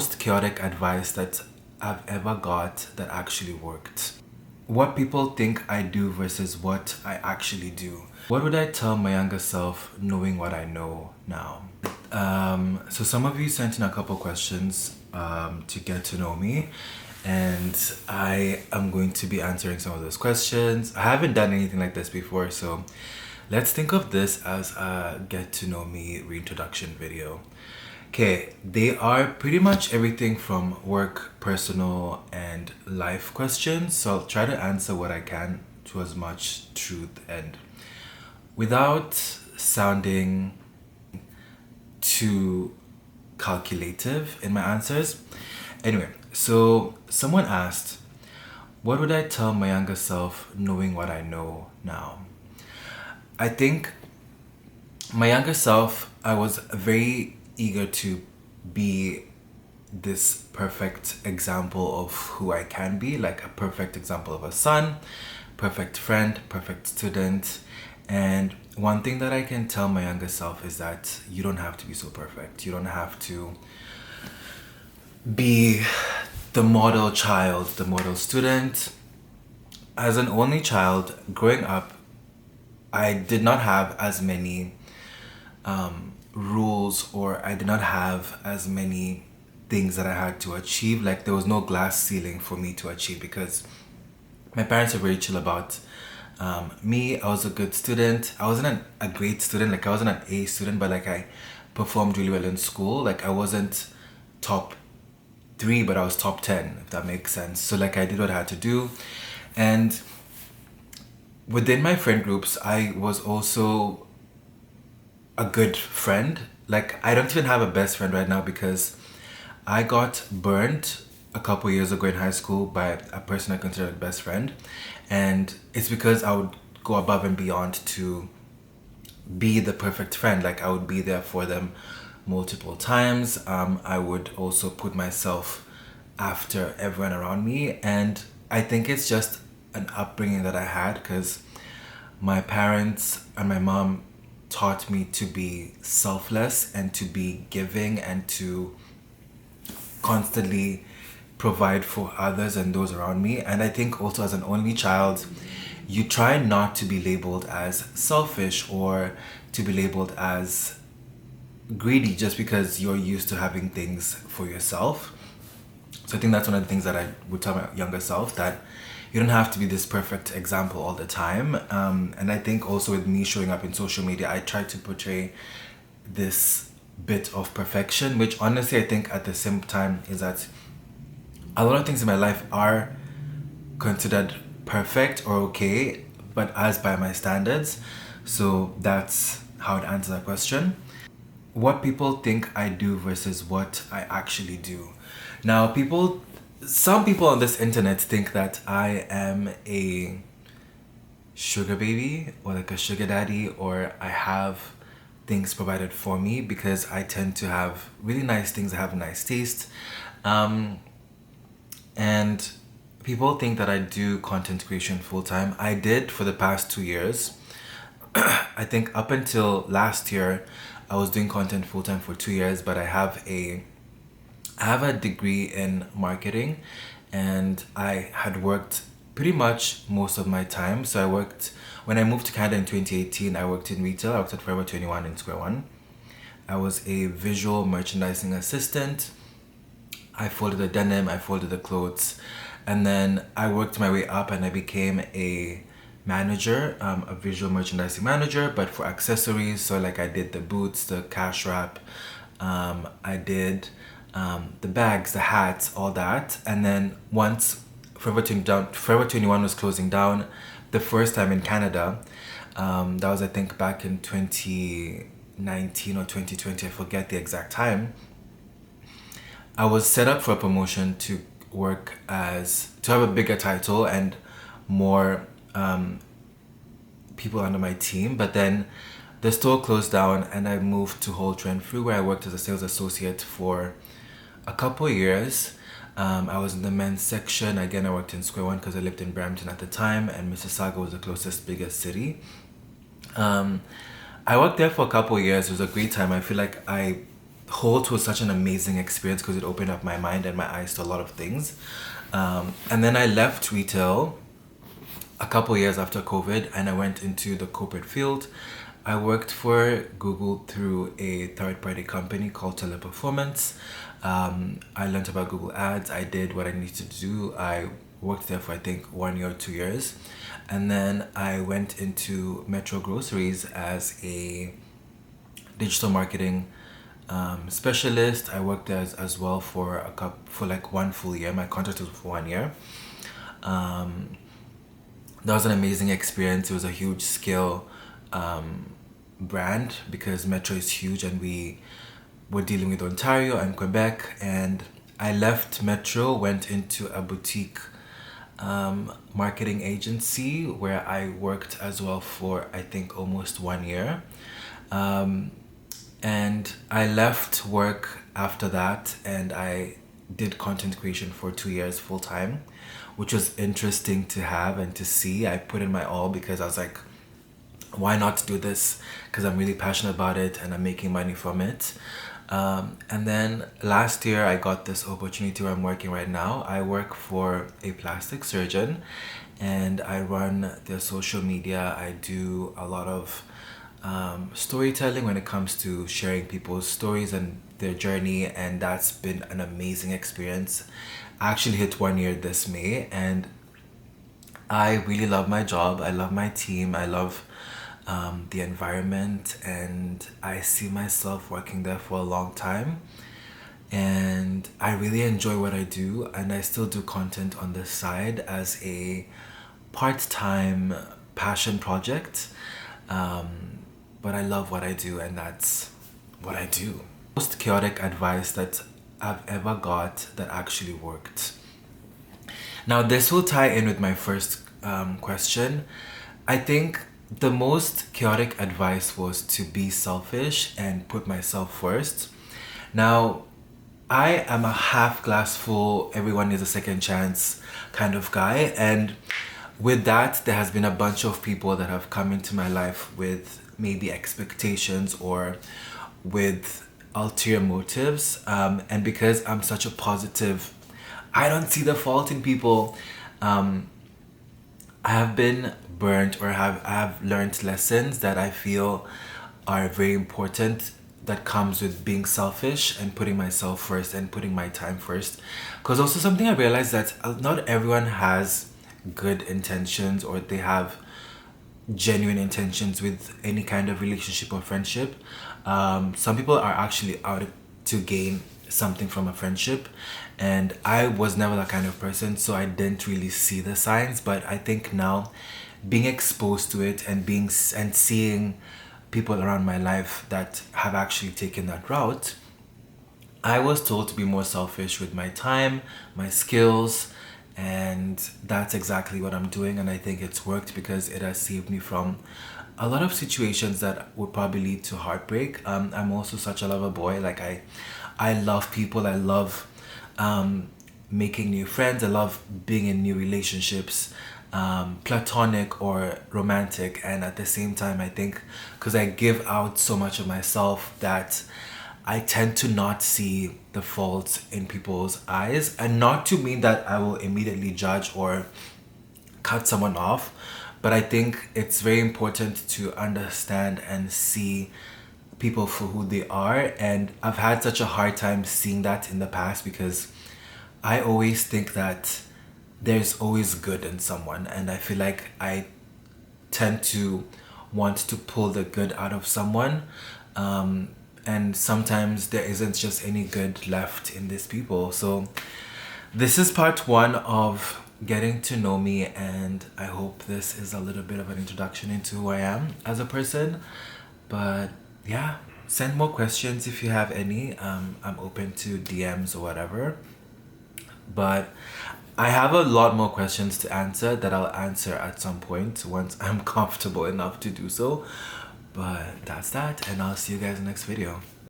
most chaotic advice that I've ever got that actually worked. What people think I do versus what I actually do. What would I tell my younger self knowing what I know now? So some of you sent in a couple questions to get to know me, and I am going to be answering some of those questions. I haven't done anything like this before, so let's think of this as a get to know me reintroduction video. Okay, they are pretty much everything from work, personal, and life questions. So I'll try to answer what I can to as much truth and without sounding too calculative in my answers. Anyway, so someone asked, what would I tell my younger self knowing what I know now? I think my younger self, I was very eager to be this perfect example of who I can be, like a perfect example of a son, perfect friend, perfect student. And one thing that I can tell my younger self is that you don't have to be so perfect. You don't have to be the model child, the model student. As an only child growing up, I did not have as many rules, or I did not have as many things that I had to achieve. Like there was no glass ceiling for me to achieve because my parents were very chill about me. I was a good student. I wasn't a great student, like I wasn't an A student, but like I performed really well in school. Like I wasn't top 3, but I was top 10, if that makes sense. So like I did what I had to do. And within my friend groups, I was also a good friend. Like I don't even have a best friend right now because I got burnt a couple years ago in high school by a person I considered a best friend, and it's because I would go above and beyond to be the perfect friend. Like I would be there for them multiple times. I would also put myself after everyone around me, and I think it's just an upbringing that I had because my parents and my mom taught me to be selfless and to be giving and to constantly provide for others and those around me. And I think also as an only child, you try not to be labeled as selfish or to be labeled as greedy just because you're used to having things for yourself. So I think that's one of the things that I would tell my younger self, that you don't have to be this perfect example all the time. And I think also with me showing up in social media, I try to portray this bit of perfection, which honestly I think at the same time is that a lot of things in my life are considered perfect or okay, but as by my standards. So that's how I'd answer that question. What people think I do versus what I actually do. Now, some people on this internet think that I am a sugar baby or like a sugar daddy, or I have things provided for me because I tend to have really nice things. I have a nice taste. And people think that I do content creation full time. I did for the past 2 years. I think up until last year, I was doing content full time for 2 years, but I have a degree in marketing, and I had worked pretty much most of my time. So when I moved to Canada in 2018, I worked in retail. I worked at Forever 21 in Square One. I was a visual merchandising assistant. I folded the denim, I folded the clothes, and then I worked my way up and I became a manager, a visual merchandising manager, but for accessories. So like I did the boots, the cash wrap, I did the bags, the hats, all that. And then once Forever 21 was closing down the first time in Canada, that was I think back in 2019 or 2020, I forget the exact time. I was set up for a promotion to have a bigger title and more people under my team. But then the store closed down and I moved to Whole Trend Fruit, where I worked as a sales associate for a couple years. I was in the men's section. Again, I worked in Square One because I lived in Brampton at the time, and Mississauga was the closest biggest city. I worked there for a couple years. It was a great time. I feel like I Holt was such an amazing experience because it opened up my mind and my eyes to a lot of things. And then I left retail a couple years after COVID and I went into the corporate field. I worked for Google through a third-party company called Teleperformance. I learned about Google Ads. I did what I needed to do. I worked there for I think 1 year or 2 years. And then I went into Metro Groceries as a digital marketing specialist. I worked there as well for like 1 full year. My contract was for 1 year. That was an amazing experience. It was a huge scale brand because Metro is huge and we were dealing with Ontario and Quebec. And I left Metro, went into a boutique marketing agency where I worked as well for I think almost 1 year. And I left work after that and I did content creation for 2 years full time, which was interesting to have and to see. I put in my all because I was like, why not do this? Because I'm really passionate about it and I'm making money from it. And then last year I got this opportunity where I'm working right now. I work for a plastic surgeon and I run their social media. I do a lot of storytelling when it comes to sharing people's stories and their journey, and that's been an amazing experience. I actually hit 1 year this May and I really love my job. I love my team. I love the environment and I see myself working there for a long time, and I really enjoy what I do, and I still do content on the side as a part-time passion project. But I love what I do and that's what I do. Most chaotic advice that I've ever got that actually worked. Now this will tie in with my first question. I think the most chaotic advice was to be selfish and put myself first. Now, I am a half glass full, everyone needs a second chance kind of guy, and with that, there has been a bunch of people that have come into my life with maybe expectations or with ulterior motives, and because I'm such a positive, I don't see the fault in people. I have been burnt or I have learned lessons that I feel are very important that comes with being selfish and putting myself first and putting my time first. Because also something I realized that not everyone has good intentions or they have genuine intentions with any kind of relationship or friendship. Some people are actually out to gain something from a friendship, and I was never that kind of person, so I didn't really see the signs. But I think now being exposed to it and seeing people around my life that have actually taken that route, I was told to be more selfish with my time, my skills, and that's exactly what I'm doing, and I think it's worked because it has saved me from a lot of situations that would probably lead to heartbreak. I'm also such a lover boy. Like I love people. I love making new friends. I love being in new relationships, platonic or romantic. And at the same time, I think because I give out so much of myself that I tend to not see the faults in people's eyes, and not to mean that I will immediately judge or cut someone off, but I think it's very important to understand and see people for who they are. And I've had such a hard time seeing that in the past because I always think that there's always good in someone, and I feel like I tend to want to pull the good out of someone, and sometimes there isn't just any good left in these people. So this is part 1 of getting to know me, and I hope this is a little bit of an introduction into who I am as a person. But yeah, send more questions if you have any. I'm open to DMs or whatever, but I have a lot more questions to answer that I'll answer at some point once I'm comfortable enough to do so. But that's that, and I'll see you guys in the next video.